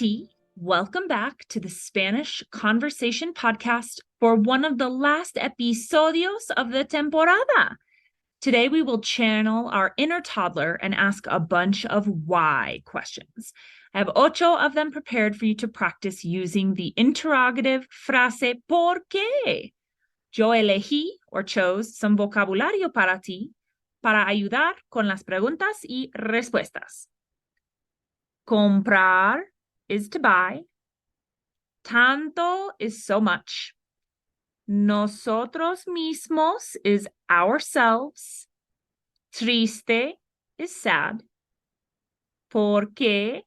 ti. Welcome back to the Spanish Conversation Podcast for one of the last episodios of the temporada. Today, we will channel our inner toddler and ask a bunch of why questions. I have 8 of them prepared for you to practice using the interrogative frase ¿por qué? Yo elegí or chose some vocabulario para ti para ayudar con las preguntas y respuestas. Comprar is to buy. Tanto is so much. Nosotros mismos is ourselves. Triste is sad. Porque,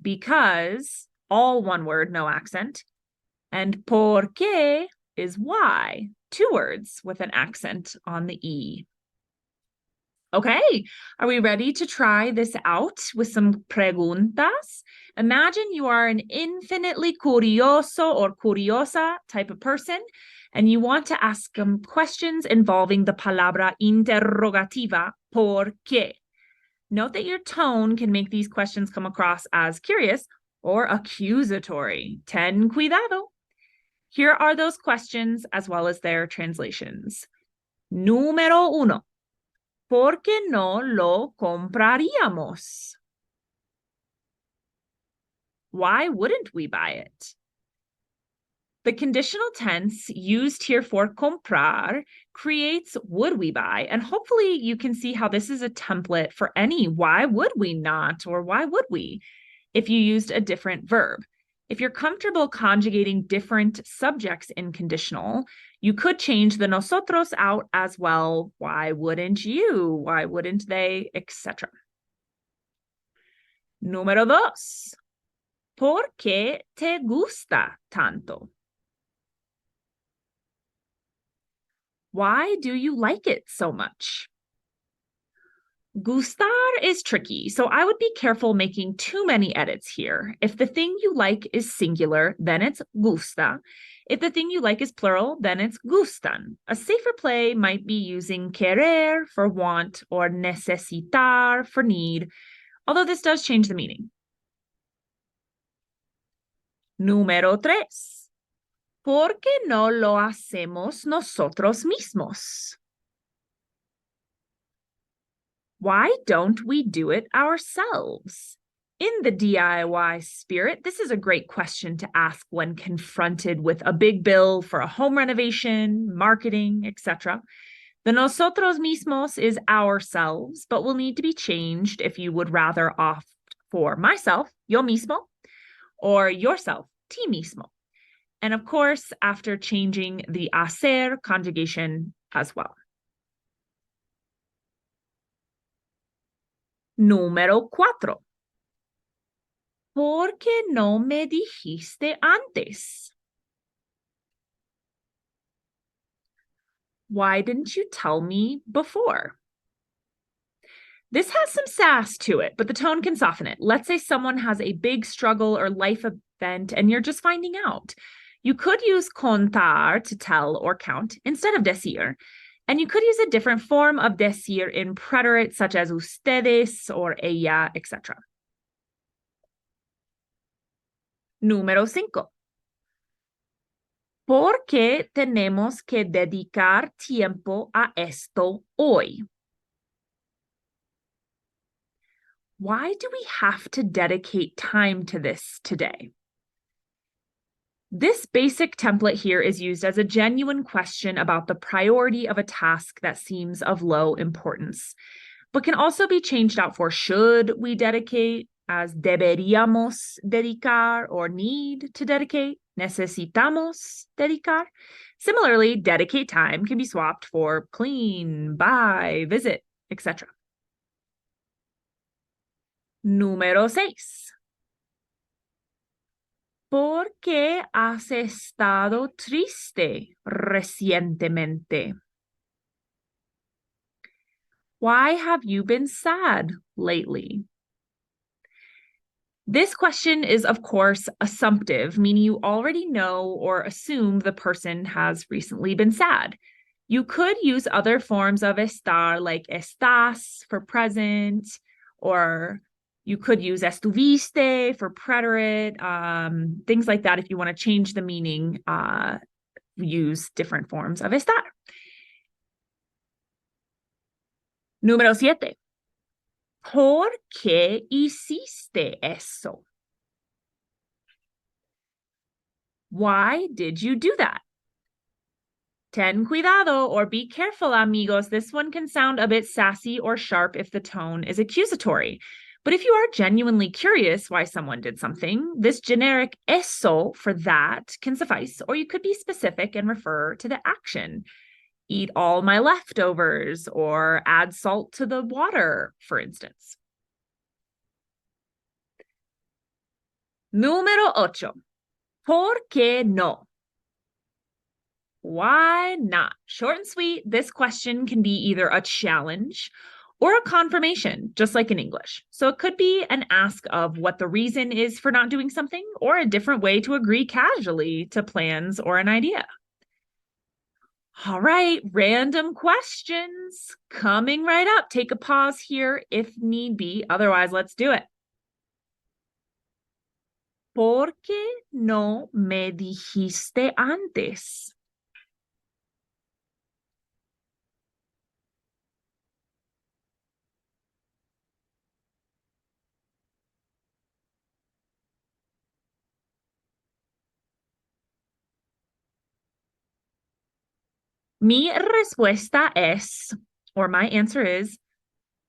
because, all one word, no accent. And porque is why, 2 words with an accent on the E. Okay, are we ready to try this out with some preguntas? Imagine you are an infinitely curioso or curiosa type of person, and you want to ask them questions involving the palabra interrogativa, ¿por qué? Note that your tone can make these questions come across as curious or accusatory. Ten cuidado. Here are those questions as well as their translations. Número 1. ¿Por qué no lo compraríamos? Why wouldn't we buy it? The conditional tense used here for comprar creates would we buy, and hopefully you can see how this is a template for any why would we not or why would we if you used a different verb. If you're comfortable conjugating different subjects in conditional, you could change the nosotros out as well. Why wouldn't you? Why wouldn't they? Etc. Número 2. ¿Por qué te gusta tanto? Why do you like it so much? Gustar is tricky, so I would be careful making too many edits here. If the thing you like is singular, then it's gusta. If the thing you like is plural, then it's gustan. A safer play might be using querer for want or necesitar for need, although this does change the meaning. Número 3. ¿Por qué no lo hacemos nosotros mismos? Why don't we do it ourselves? In the DIY spirit, this is a great question to ask when confronted with a big bill for a home renovation, marketing, etc. The nosotros mismos is ourselves, but will need to be changed if you would rather opt for myself, yo mismo, or yourself, ti mismo. And of course, after changing the hacer conjugation as well. Número 4. ¿Por qué no me dijiste antes? Why didn't you tell me before? This has some sass to it, but the tone can soften it. Let's say someone has a big struggle or life event and you're just finding out. You could use contar to tell or count instead of decir. And you could use a different form of decir in preterite such as ustedes or ella, etc. Número 5. ¿Por qué tenemos que dedicar tiempo a esto hoy? Why do we have to dedicate time to this today? This basic template here is used as a genuine question about the priority of a task that seems of low importance, but can also be changed out for should we dedicate as deberíamos dedicar or need to dedicate, necesitamos dedicar. Similarly, dedicate time can be swapped for clean, buy, visit, etc. Número 6. ¿Por qué has estado triste recientemente? Why have you been sad lately? This question is, of course, assumptive, meaning you already know or assume the person has recently been sad. You could use other forms of estar like estás for present or You could use estuviste for preterite, things like that. If you want to change the meaning, use different forms of estar. Número 7. ¿Por qué hiciste eso? Why did you do that? Ten cuidado or be careful, amigos. This one can sound a bit sassy or sharp if the tone is accusatory. But if you are genuinely curious why someone did something, this generic eso for that can suffice, or you could be specific and refer to the action. Eat all my leftovers, or add salt to the water, for instance. Número 8. ¿Por qué no? Why not? Short and sweet, this question can be either a challenge or a confirmation, just like in English. So it could be an ask of what the reason is for not doing something, or a different way to agree casually to plans or an idea. All right, random questions coming right up. Take a pause here if need be. Otherwise, let's do it. ¿Por qué no me dijiste antes? Mi respuesta es, or my answer is,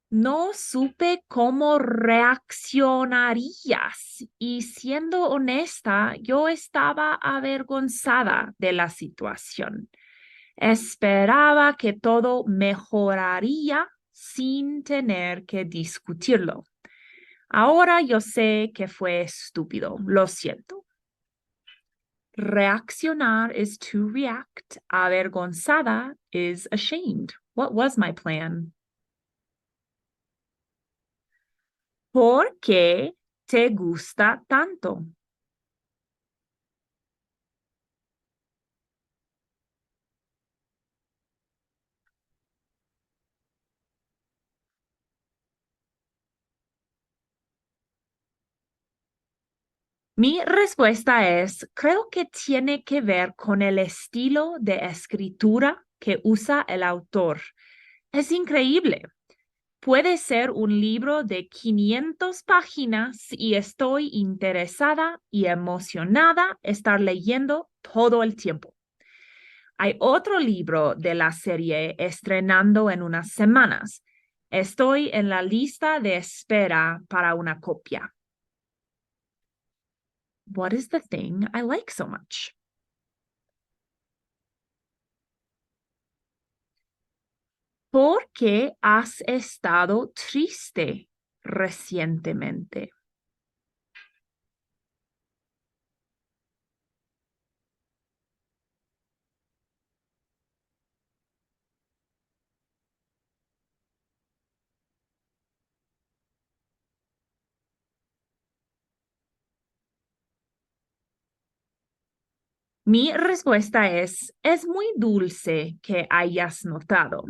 no supe cómo reaccionarías y siendo honesta, yo estaba avergonzada de la situación. Esperaba que todo mejoraría sin tener que discutirlo. Ahora yo sé que fue estúpido, lo siento. Reaccionar is to react. Avergonzada is ashamed. What was my plan? ¿Por qué te gusta tanto? Mi respuesta es, creo que tiene que ver con el estilo de escritura que usa el autor. Es increíble. Puede ser un libro de 500 páginas y estoy interesada y emocionada estar leyendo todo el tiempo. Hay otro libro de la serie estrenando en unas semanas. Estoy en la lista de espera para una copia. What is the thing I like so much? ¿Por qué has estado triste recientemente? Mi respuesta es muy dulce que hayas notado.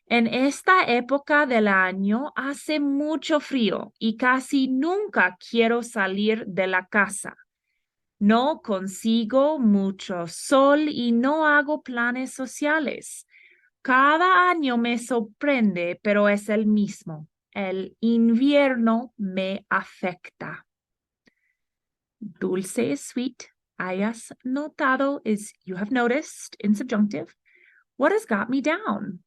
En esta época del año hace mucho frío y casi nunca quiero salir de la casa. No consigo mucho sol y no hago planes sociales. Cada año me sorprende, pero es el mismo. El invierno me afecta. Dulce is sweet. Hayas notado is you have noticed in subjunctive. What has got me down?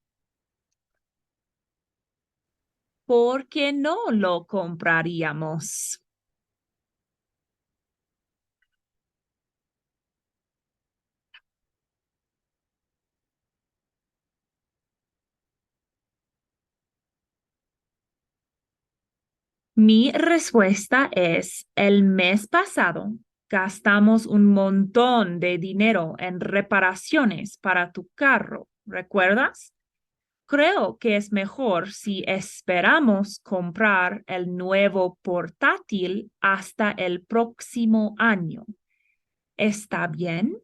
¿Por qué no lo compraríamos? Mi respuesta es, el mes pasado gastamos un montón de dinero en reparaciones para tu carro, ¿recuerdas? Creo que es mejor si esperamos comprar el nuevo portátil hasta el próximo año. ¿Está bien?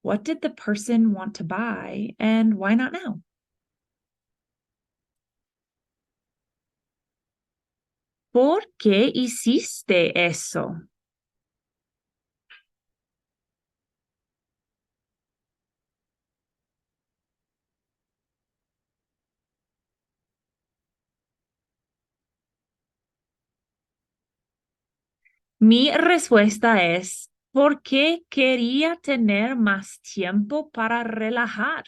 What did the person want to buy and why not now? ¿Por qué hiciste eso? Mi respuesta es porque quería tener más tiempo para relajar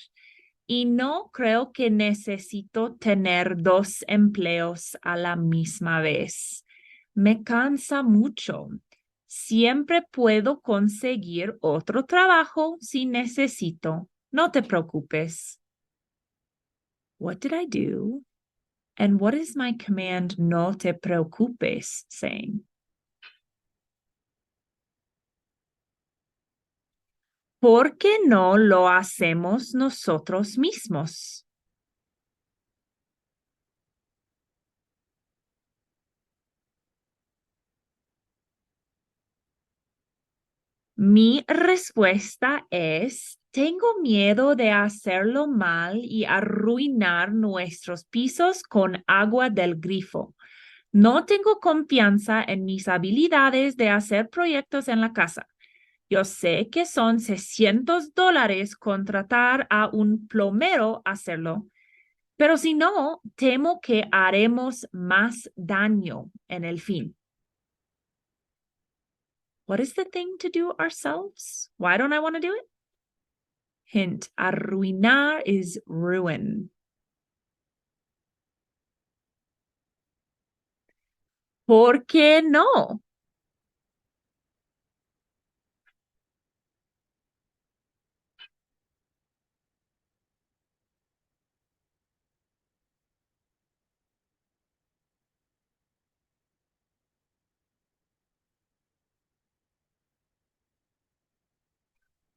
y no creo que necesito tener dos empleos a la misma vez. Me cansa mucho. Siempre puedo conseguir otro trabajo si necesito. No te preocupes. What did I do? And what is my command no te preocupes saying? ¿Por qué no lo hacemos nosotros mismos? Mi respuesta es, tengo miedo de hacerlo mal y arruinar nuestros pisos con agua del grifo. No tengo confianza en mis habilidades de hacer proyectos en la casa. Yo sé que son $600 contratar a un plomero a hacerlo, pero si no, temo que haremos más daño en el fin. What is the thing to do ourselves? Why don't I want to do it? Hint, arruinar is ruin. ¿Por qué no?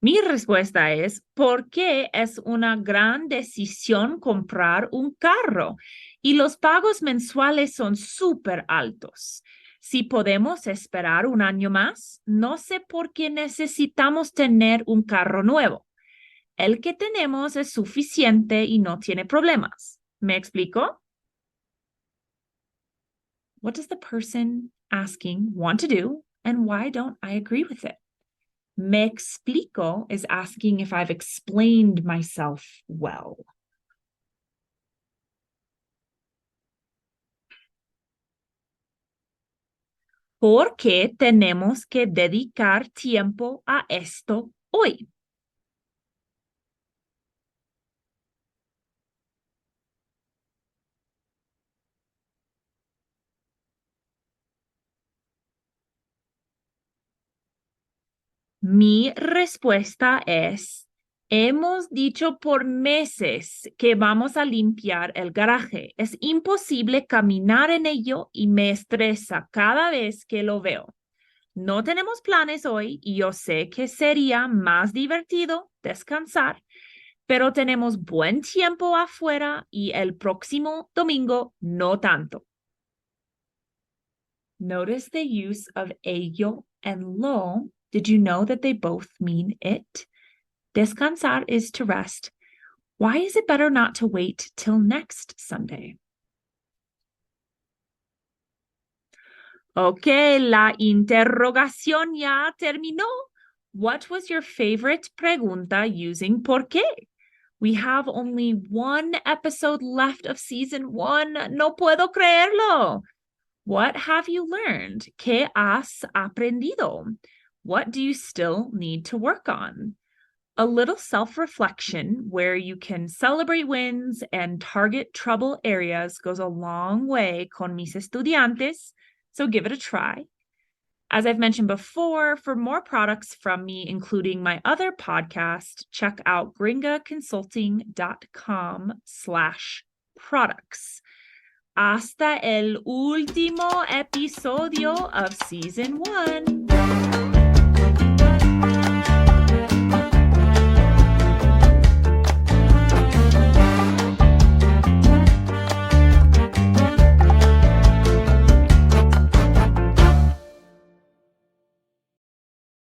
Mi respuesta es porque es una gran decisión comprar un carro y los pagos mensuales son súper altos. Si podemos esperar un año más, no sé por qué necesitamos tener un carro nuevo. El que tenemos es suficiente y no tiene problemas. ¿Me explico? What does the person asking want to do, and why don't I agree with it? Me explico is asking if I've explained myself well. ¿Por qué tenemos que dedicar tiempo a esto hoy? Mi respuesta es, hemos dicho por meses que vamos a limpiar el garaje. Es imposible caminar en ello y me estresa cada vez que lo veo. No tenemos planes hoy y yo sé que sería más divertido descansar, pero tenemos buen tiempo afuera y el próximo domingo no tanto. Notice the use of ello and lo. Did you know that they both mean it? Descansar is to rest. Why is it better not to wait till next Sunday? Okay, la interrogación ya terminó. What was your favorite pregunta using por qué? We have only one episode left of season 1. No puedo creerlo. What have you learned? ¿Qué has aprendido? What do you still need to work on? A little self-reflection where you can celebrate wins and target trouble areas goes a long way con mis estudiantes, so give it a try. As I've mentioned before, for more products from me, including my other podcast, check out gringaconsulting.com/products. Hasta el último episodio of season 1.